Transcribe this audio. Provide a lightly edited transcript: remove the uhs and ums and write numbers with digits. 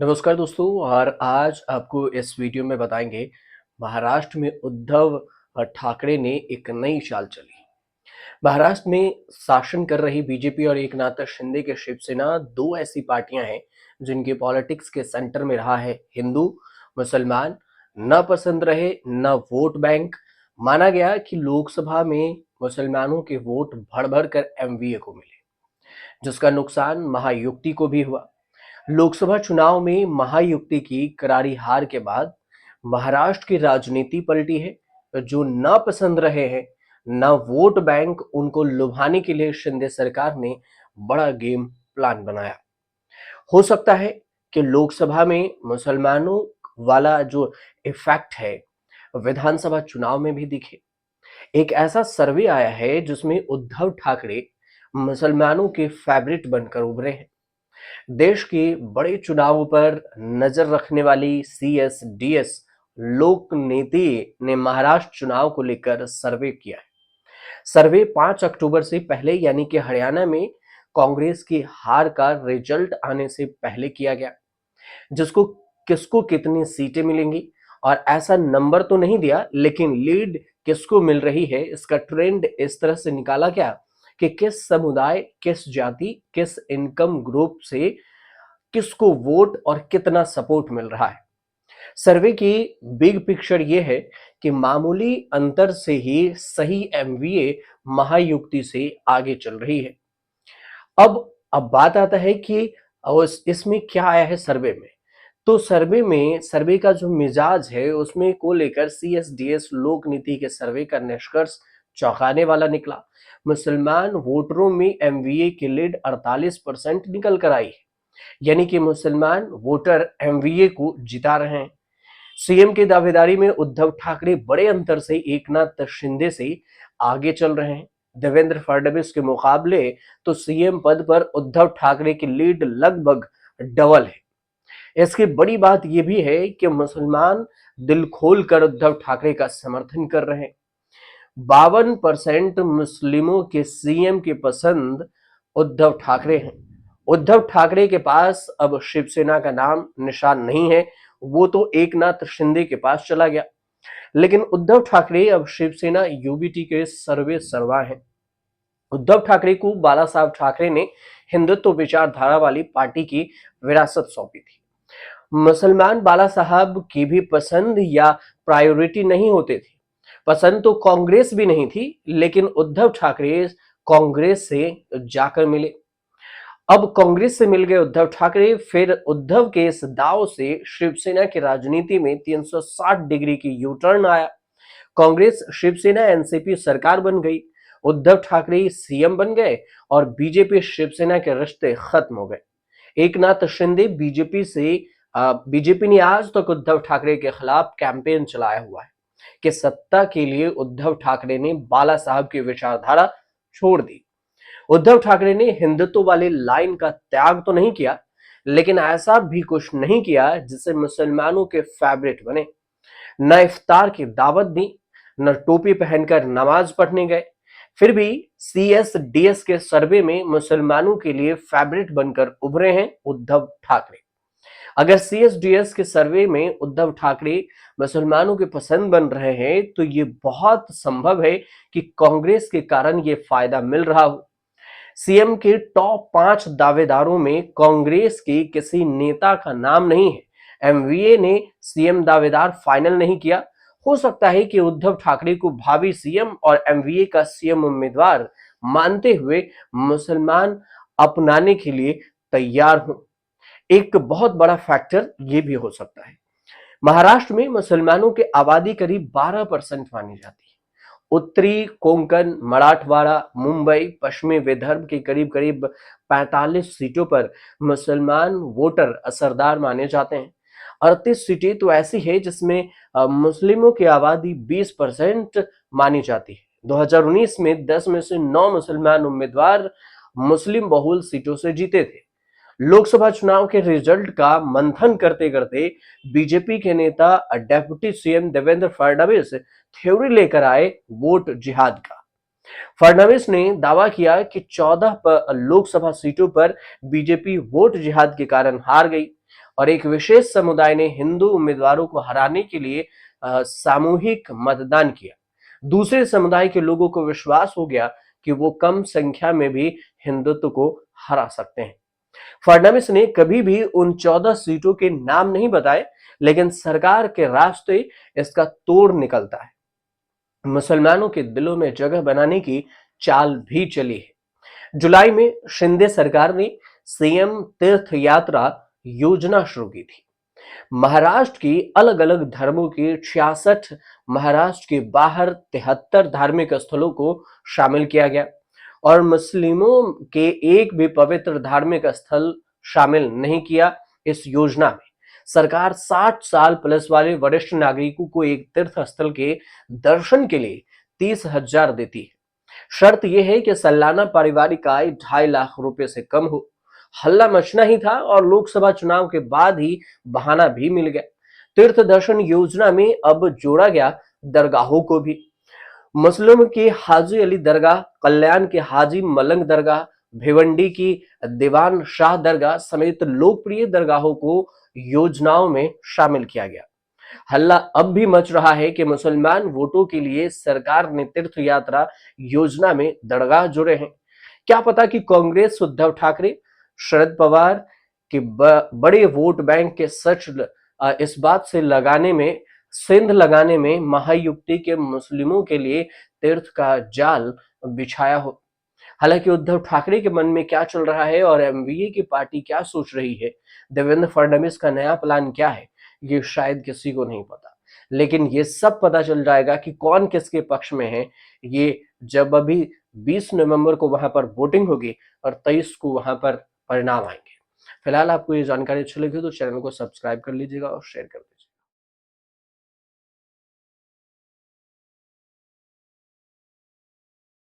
नमस्कार दोस्तों। और आज आपको इस वीडियो में बताएंगे महाराष्ट्र में उद्धव ठाकरे ने एक नई चाल चली। महाराष्ट्र में शासन कर रही बीजेपी और एकनाथ शिंदे के शिवसेना दो ऐसी पार्टियां हैं जिनके पॉलिटिक्स के सेंटर में रहा है हिंदू मुसलमान। न पसंद रहे न वोट बैंक। माना गया कि लोकसभा में मुसलमानों के वोट भर भर कर एमवीए को मिले, जिसका नुकसान महायुति को भी हुआ। लोकसभा चुनाव में महायुति की करारी हार के बाद महाराष्ट्र की राजनीति पलटी है। जो ना पसंद रहे हैं ना वोट बैंक, उनको लुभाने के लिए शिंदे सरकार ने बड़ा गेम प्लान बनाया। हो सकता है कि लोकसभा में मुसलमानों वाला जो इफेक्ट है विधानसभा चुनाव में भी दिखे। एक ऐसा सर्वे आया है जिसमें उद्धव ठाकरे मुसलमानों के फेवरेट बनकर उभरे हैं। देश के बड़े चुनावों पर नजर रखने वाली सीएसडीएस लोक नीति ने महाराष्ट्र चुनाव को लेकर सर्वे किया है। सर्वे 5 अक्टूबर से पहले यानी कि हरियाणा में कांग्रेस की हार का रिजल्ट आने से पहले किया गया, जिसको किसको कितनी सीटें मिलेंगी और ऐसा नंबर तो नहीं दिया, लेकिन लीड किसको मिल रही है इसका ट्रेंड इस तरह से निकाला गया कि किस समुदाय, किस जाति, किस इनकम ग्रुप से किसको वोट और कितना सपोर्ट मिल रहा है। सर्वे की बिग पिक्चर ये है कि मामूली अंतर से ही सही एमवीए महायुक्ति से आगे चल रही है। अब बात आता है कि इसमें क्या आया है सर्वे में। तो सर्वे का जो मिजाज है उसमें को लेकर सीएसडीएस लोक नीति के सर्वे का निष्कर्ष चौंकाने वाला निकला। मुसलमान वोटरों में एमवीए की लीड 48% निकल कर आई है, यानी कि मुसलमान वोटर एमवीए को जिता रहे हैं। सीएम की दावेदारी में उद्धव ठाकरे बड़े अंतर से एकनाथ शिंदे से आगे चल रहे हैं। देवेंद्र फडणवीस के मुकाबले तो सीएम पद पर उद्धव ठाकरे की लीड लगभग डबल है। इसकी बड़ी बात यह भी है कि मुसलमान दिल खोलकर उद्धव ठाकरे का समर्थन कर रहे हैं। 52% मुस्लिमों के सीएम की पसंद उद्धव ठाकरे हैं। उद्धव ठाकरे के पास अब शिवसेना का नाम निशान नहीं है, वो तो एकनाथ शिंदे के पास चला गया। लेकिन उद्धव ठाकरे अब शिवसेना यूबीटी के सर्वे सर्वा हैं। उद्धव ठाकरे को बाला साहब ठाकरे ने हिंदुत्व विचारधारा वाली पार्टी की विरासत सौंपी थी। मुसलमान बाला साहब की भी पसंद या प्रायोरिटी नहीं होते थे। पसंद तो कांग्रेस भी नहीं थी, लेकिन उद्धव ठाकरे कांग्रेस से जाकर मिले। अब कांग्रेस से मिल गए उद्धव ठाकरे, फिर उद्धव के इस दाव से शिवसेना की राजनीति में 360 डिग्री की यू टर्न आया। कांग्रेस शिवसेना एनसीपी सरकार बन गई, उद्धव ठाकरे सीएम बन गए और बीजेपी शिवसेना के रिश्ते खत्म हो गए। एकनाथ शिंदे बीजेपी ने आज तक उद्धव ठाकरे के खिलाफ कैंपेन चलाया हुआ है कि सत्ता के लिए उद्धव ठाकरे ने बाला साहब की विचारधारा छोड़ दी। उद्धव ठाकरे ने हिंदुत्व वाली लाइन का त्याग तो नहीं किया, लेकिन ऐसा भी कुछ नहीं किया जिससे मुसलमानों के फेवरेट बने। न इफ्तार की दावत दी, न टोपी पहनकर नमाज पढ़ने गए। फिर भी सीएसडीएस के सर्वे में मुसलमानों के लिए फेवरेट बनकर उभरे हैं उद्धव ठाकरे। अगर सीएसडीएस के सर्वे में उद्धव ठाकरे मुसलमानों के पसंद बन रहे हैं तो ये बहुत संभव है कि कांग्रेस के कारण ये फायदा मिल रहा हो। सीएम के टॉप 5 दावेदारों में कांग्रेस के किसी नेता का नाम नहीं है। एमवीए ने सीएम दावेदार फाइनल नहीं किया। हो सकता है कि उद्धव ठाकरे को भावी सीएम और एमवीए का सीएम उम्मीदवार मानते हुए मुसलमान अपनाने के लिए तैयार हों। एक बहुत बड़ा फैक्टर ये भी हो सकता है। महाराष्ट्र में मुसलमानों की आबादी करीब 12% मानी जाती है। उत्तरी कोंकण, मराठवाड़ा, मुंबई, पश्चिमी विदर्भ के करीब करीब 45 सीटों पर मुसलमान वोटर असरदार माने जाते हैं। 38 सीटें तो ऐसी है जिसमें मुस्लिमों की आबादी 20% मानी जाती है। 2019 में 10 में से 9 मुसलमान उम्मीदवार मुस्लिम बहुल सीटों से जीते थे। लोकसभा चुनाव के रिजल्ट का मंथन करते करते बीजेपी के नेता deputy CM Devendra Fadnavis theory लेकर आए वोट जिहाद का। फडणवीस ने दावा किया कि 14 लोकसभा सीटों पर बीजेपी वोट जिहाद के कारण हार गई। और एक विशेष समुदाय ने हिंदू उम्मीदवारों को हराने के लिए सामूहिक मतदान किया। दूसरे समुदाय के लोगों को विश्वास हो गया कि वो कम संख्या में भी हिंदुत्व को हरा सकते हैं। फडणवीस ने कभी भी उन 14 सीटों के नाम नहीं बताए, लेकिन सरकार के रास्ते इसका तोड़ निकलता है। मुसलमानों के दिलों में जगह बनाने की चाल भी चली है। जुलाई में शिंदे सरकार ने सीएम तीर्थ यात्रा योजना शुरू की थी। महाराष्ट्र की अलग अलग धर्मों के 66, महाराष्ट्र के बाहर 73 धार्मिक स्थलों को शामिल किया गया और मुस्लिमों के एक भी पवित्र धार्मिक स्थल शामिल नहीं किया। इस योजना में सरकार 60 साल प्लस वाले वरिष्ठ नागरिकों को एक तीर्थ स्थल के दर्शन के लिए 30,000 देती है। शर्त यह है कि सालाना पारिवारिक आय 2.5 लाख रुपए से कम हो। हल्ला मचना ही था और लोकसभा चुनाव के बाद ही बहाना भी मिल गया। तीर्थ दर्शन योजना में अब जोड़ा गया दरगाहों को भी। मुस्लिम की हाजी अली दरगाह, कल्याण के हाजी मलंग दरगाह, भिवंडी की दीवान शाह दरगाह समेत लोकप्रिय दरगाहों को योजनाओं में शामिल किया गया। हल्ला अब भी मच रहा है कि मुसलमान वोटों के लिए सरकार ने तीर्थ यात्रा योजना में दरगाह जोड़े हैं। क्या पता कि कांग्रेस उद्धव ठाकरे, शरद पवार के बड़े वोट बैंक के सच इस बात से लगाने में सिंध लगाने में महायुक्ति के मुस्लिमों के लिए तीर्थ का जाल बिछाया हो। हालांकि उद्धव ठाकरे के मन में क्या चल रहा है और एमवीए की पार्टी क्या सोच रही है, देवेंद्र फडणवीस का नया प्लान क्या है, ये शायद किसी को नहीं पता। लेकिन ये सब पता चल जाएगा कि कौन किसके पक्ष में है, ये जब अभी 20 नवंबर को वहां पर वोटिंग होगी और 23 को वहां पर परिणाम आएंगे। फिलहाल आपको ये जानकारी अच्छी लगी हो तो चैनल को सब्सक्राइब कर लीजिएगा और शेयर कर दीजिएगा।